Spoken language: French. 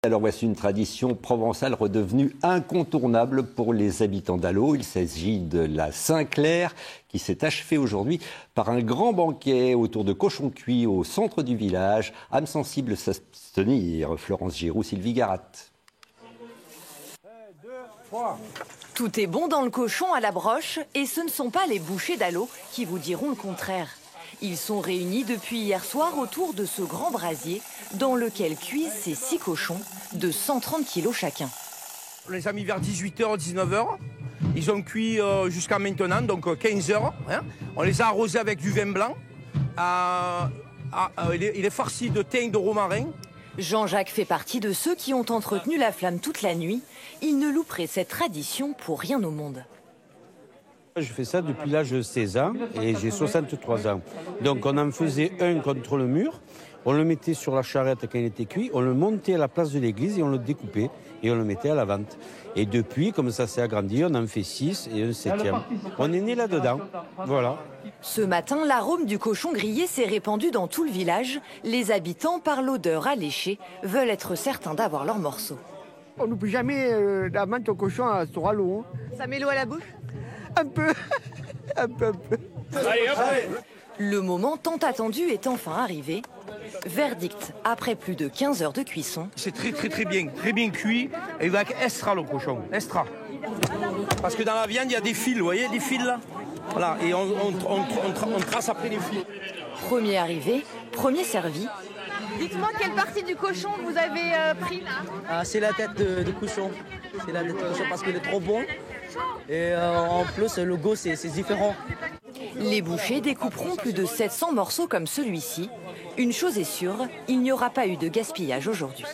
Alors voici une tradition provençale redevenue incontournable pour les habitants d'Allaux. Il s'agit de la Saint-Clair qui s'est achevée aujourd'hui par un grand banquet autour de cochons cuits au centre du village. Âme sensible s'abstenir. Florence Giroux, Sylvie Garat. Tout est bon dans le cochon à la broche et ce ne sont pas les bouchers d'Allaux qui vous diront le contraire. Ils sont réunis depuis hier soir autour de ce grand brasier dans lequel cuisent ces 6 cochons de 130 kilos chacun. On les a mis vers 18h, 19h. Ils ont cuit jusqu'à maintenant, donc 15h. Hein. On les a arrosés avec du vin blanc. Il est farci de thym de romarin. Jean-Jacques fait partie de ceux qui ont entretenu la flamme toute la nuit. Il ne louperait cette tradition pour rien au monde. Je fais ça depuis l'âge de 16 ans et j'ai 63 ans. Donc on en faisait un contre le mur, on le mettait sur la charrette quand il était cuit, on le montait à la place de l'église et on le découpait et on le mettait à la vente. Et depuis, comme ça s'est agrandi, on en fait 6 et un 7e. On est né là-dedans, voilà. Ce matin, l'arôme du cochon grillé s'est répandu dans tout le village. Les habitants, par l'odeur alléchée, veulent être certains d'avoir leur morceau. On n'oublie jamais la menthe au cochon à Allaux. Ça met l'eau à la bouche ? Un peu, un peu. Allez, hop. Le moment tant attendu est enfin arrivé. Verdict, après plus de 15 heures de cuisson. C'est très bien cuit. Et il va avec extra le cochon, extra. Parce que dans la viande, il y a des fils, vous voyez, des fils là. Voilà, et on trace après les fils. Premier arrivé, premier servi. Dites-moi quelle partie du cochon vous avez pris là? C'est la tête de cochon. C'est la tête de cochon parce qu'il est trop bon. Et en plus, le goût, c'est différent. Les bouchers découperont plus de 700 morceaux comme celui-ci. Une chose est sûre, il n'y aura pas eu de gaspillage aujourd'hui.